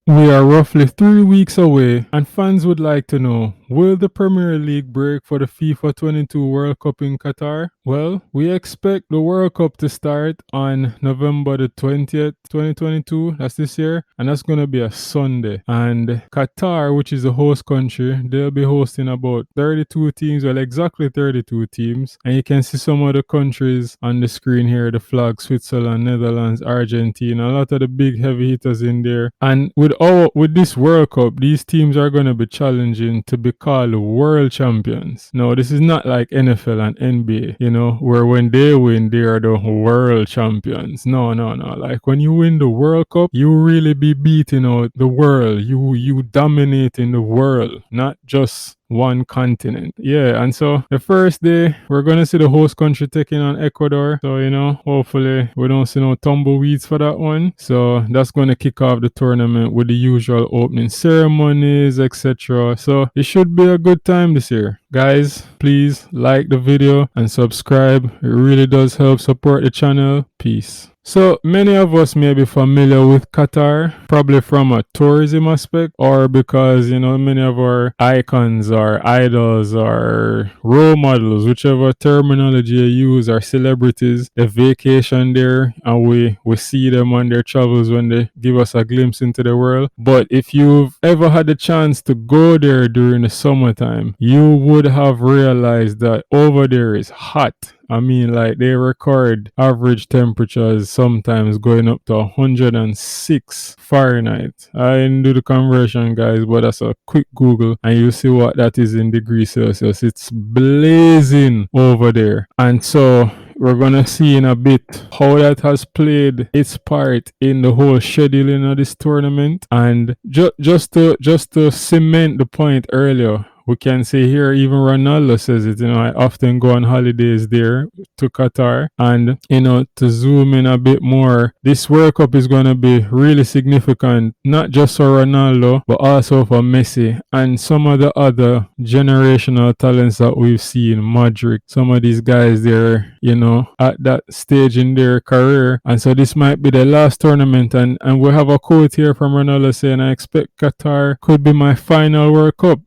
We are roughly 3 weeks away, and fans would like to know, will the Premier League break for the FIFA 22 World Cup in Qatar? Well, we expect the World Cup to start on November the 20th, 2022, that's this year, and that's going to be a Sunday. And Qatar, which is the host country, they'll be hosting about 32 teams, well, exactly 32 teams. And you can see some of the countries on the screen here, the flag: Switzerland, Netherlands, Argentina, a lot of the big heavy hitters in there. And with this World Cup, these teams are going to be challenging to be called world champions. No, this is not like NFL and NBA, where when they win, they are the world champions. No, no, no. Like when you win the World Cup, you really be beating out the world. You dominating the world, not just one continent. Yeah, and so the first day we're gonna see the host country taking on Ecuador. So hopefully we don't see no tumbleweeds for that one. So that's gonna kick off the tournament with the usual opening ceremonies, etc. So it should be a good time this year. Guys, please like the video and subscribe. It really does help support the channel. Peace. So many of us may be familiar with Qatar, probably from a tourism aspect, or because, many of our icons or idols or role models, whichever terminology you use, are celebrities. They vacation there and we see them on their travels when they give us a glimpse into the world. But if you've ever had the chance to go there during the summertime, you would have realized that over there is hot. I mean, like they record average temperatures sometimes going up to 106 Fahrenheit. I didn't do the conversion, guys, but that's a quick Google and you see what that is in degrees Celsius. It's blazing over there. And so we're gonna see in a bit how that has played its part in the whole scheduling of this tournament. And just to cement the point earlier, we can see here, even Ronaldo says it, I often go on holidays there to Qatar. And, to zoom in a bit more, this World Cup is going to be really significant, not just for Ronaldo, but also for Messi and some of the other generational talents that we've seen, Modric, some of these guys there, at that stage in their career. And so this might be the last tournament. And we have a quote here from Ronaldo saying, I expect Qatar could be my final World Cup,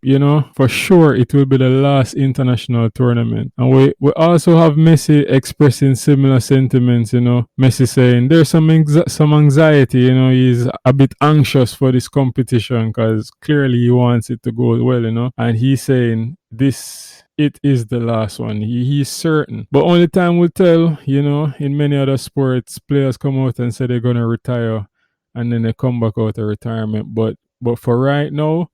for sure it will be the last international tournament. And we also have Messi expressing similar sentiments, Messi saying there's some anxiety, he's a bit anxious for this competition because clearly he wants it to go well, and he's saying it is the last one. He's certain. But only time will tell, in many other sports, players come out and say they're going to retire and then they come back out of retirement. But for right now,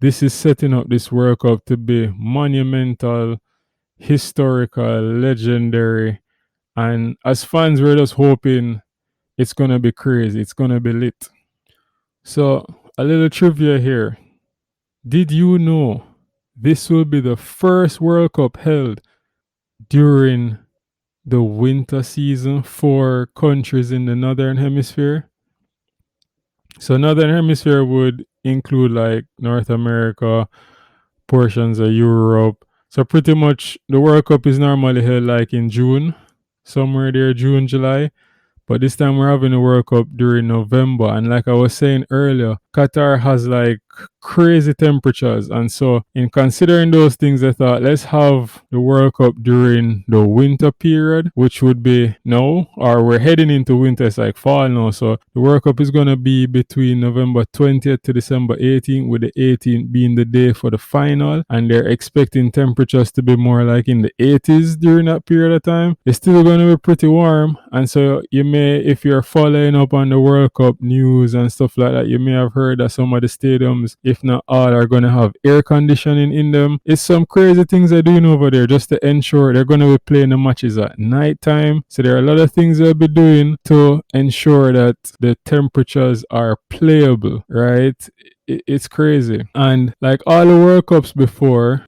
this is setting up this World Cup to be monumental, historical, legendary. And as fans, we're just hoping it's going to be crazy. It's going to be lit. So, a little trivia here. Did you know this will be the first World Cup held during the winter season for countries in the Northern Hemisphere? So Northern Hemisphere would include like North America, portions of Europe. So pretty much the World Cup is normally held like in June, somewhere there, June, July. But this time we're having the World Cup during November. And like I was saying earlier, Qatar has like crazy temperatures. And so in considering those things, I thought let's have the World Cup during the winter period, which would be now, or we're heading into winter, it's like fall now. So the World Cup is going to be between November 20th to December 18th, with the 18th being the day for the final. And they're expecting temperatures to be more like in the 80s during that period of time. It's still going to be pretty warm. And so you may, if you're following up on the World Cup news and stuff like that, you may have heard that some of the stadiums, if not all, are going to have air conditioning in them. It's some crazy things they're doing over there just to ensure they're going to be playing the matches at night time. So there are a lot of things they'll be doing to ensure that the temperatures are playable, right? It's crazy. And like all the World Cups before,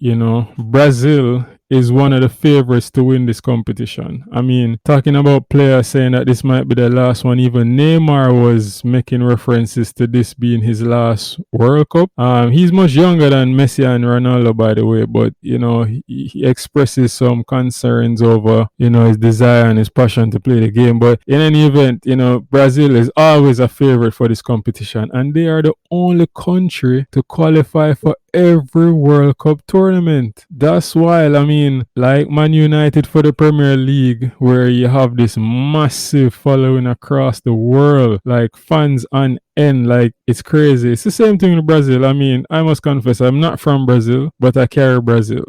Brazil is one of the favorites to win this competition. I mean, talking about players saying that this might be the last one, even Neymar was making references to this being his last World Cup. He's much younger than Messi and Ronaldo, by the way, but he expresses some concerns over his desire and his passion to play the game. But in any event, Brazil is always a favorite for this competition, and they are the only country to qualify for every World Cup tournament. That's wild. I mean, like Man United for the Premier League, where you have this massive following across the world, like fans on end, like it's crazy. It's the same thing in Brazil. I mean, I must confess, I'm not from Brazil, but I carry Brazil,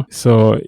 So,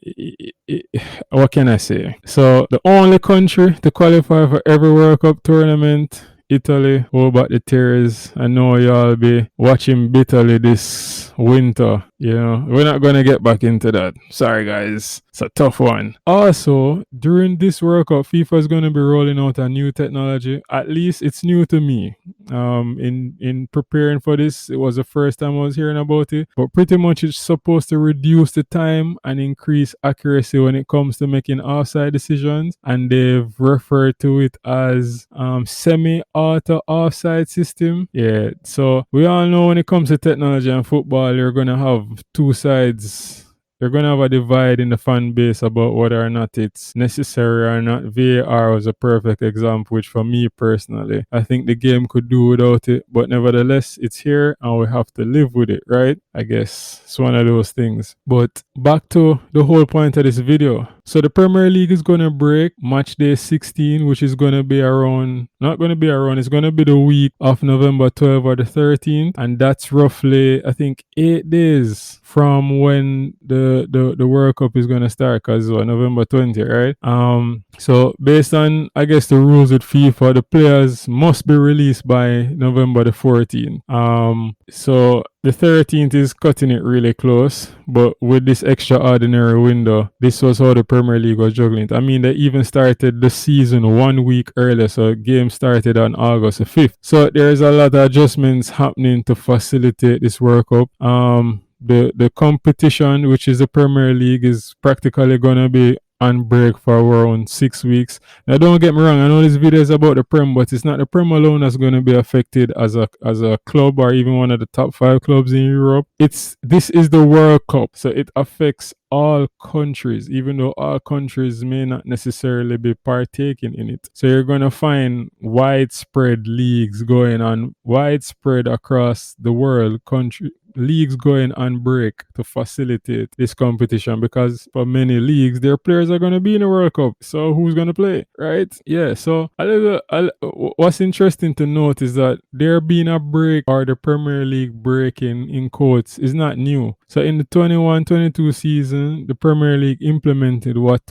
what can I say? So, the only country to qualify for every World Cup tournament, Italy. What about the tears? I know y'all be watching bitterly this winter. We're not going to get back into that. Sorry, guys. It's a tough one. Also, during this World Cup, FIFA is going to be rolling out a new technology. At least it's new to me. In preparing for this, it was the first time I was hearing about it. But pretty much it's supposed to reduce the time and increase accuracy when it comes to making offside decisions. And they've referred to it as semi-auto offside system. Yeah. So we all know when it comes to technology and football, you're going to have two sides. You're going to have a divide in the fan base about whether or not it's necessary or not. VAR was a perfect example, which for me personally, I think the game could do without it. But nevertheless, it's here and we have to live with it, right? I guess it's one of those things. But back to the whole point of this video. So the Premier League is going to break match day 16, which is going to be not going to be around, it's going to be the week of November 12th or the 13th. And that's roughly, I think, 8 days from when the World Cup is going to start, because November 20th, right? So based on, I guess, the rules with FIFA, the players must be released by November the 14th. So the 13th is cutting it really close, but with this extraordinary window, this was how the Premier League was juggling it. I mean, they even started the season 1 week earlier, so game started on August the 5th. So there's a lot of adjustments happening to facilitate this World Cup. The competition, which is the Premier League, is practically going to be on break for around 6 weeks. Now, don't get me wrong, I know this video is about the Prem, but it's not the Prem alone that's going to be affected as a club or even one of the top 5 clubs in Europe. This is the World Cup, so it affects all countries, even though all countries may not necessarily be partaking in it. So you're going to find widespread leagues going on, widespread across the world, leagues going on break to facilitate this competition, because for many leagues their players are going to be in the World Cup, so who's going to play, right? Yeah, so what's interesting to note is that there being a break, or the Premier League breaking in quotes, is not new. So in the 21-22 season, the Premier League implemented what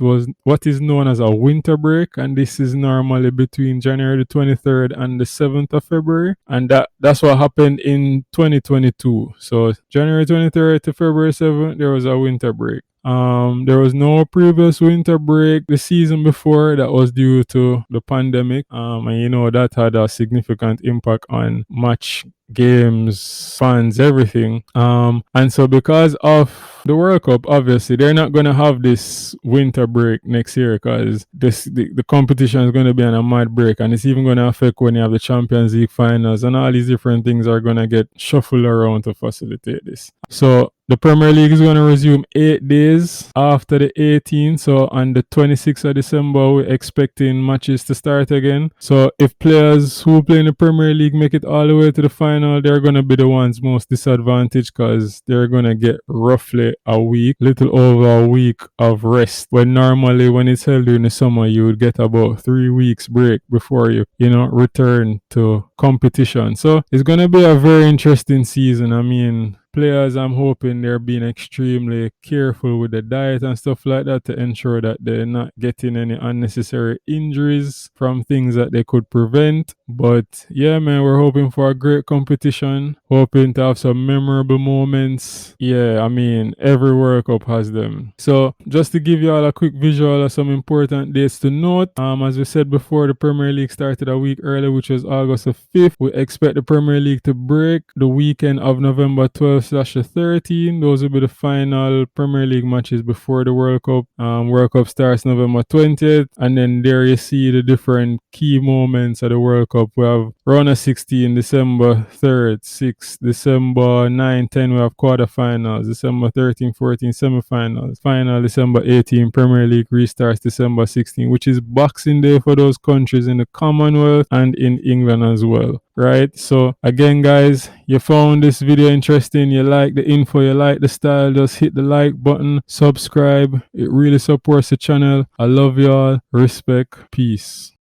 is known as a winter break, and this is normally between January the 23rd and the 7th of February, and that's what happened in 2022. So January 23rd to February 7th, there was a winter break. There was no previous winter break the season before that was due to the pandemic. And that had a significant impact on match games, fans, everything. And so because of the World Cup, obviously they're not going to have this winter break next year, because the competition is going to be on a mad break, and it's even going to affect when you have the Champions League finals, and all these different things are going to get shuffled around to facilitate this. So the Premier League is going to resume 8 days after the 18th. So on the 26th of December, we're expecting matches to start again. So if players who play in the Premier League make it all the way to the final, they're going to be the ones most disadvantaged, because they're going to get roughly a week, little over a week of rest. When normally when it's held during the summer, you would get about 3 weeks break before you return to competition. So it's going to be a very interesting season. I mean, players, I'm hoping they're being extremely careful with the diet and stuff like that to ensure that they're not getting any unnecessary injuries from things that they could prevent. But yeah, man, we're hoping for a great competition, hoping to have some memorable moments. Yeah, I mean, every World Cup has them. So just to give you all a quick visual of some important dates to note, as we said before, the Premier League started a week early, which was August the 5th. We expect the Premier League to break the weekend of November 12th 12/13. Those will be the final Premier League matches before the World Cup. World Cup starts November 20th, and then there you see the different key moments of the World Cup. We have round of 16, December 3rd, 6th, December 9, 10, we have quarterfinals, December 13, 14, semifinals, final December 18, Premier League restarts December 16, which is Boxing Day for those countries in the Commonwealth and in England as well. Right, so again guys, you found this video interesting, you like the info, you like the style, just hit the like button, subscribe, it really supports the channel. I love y'all, respect, peace.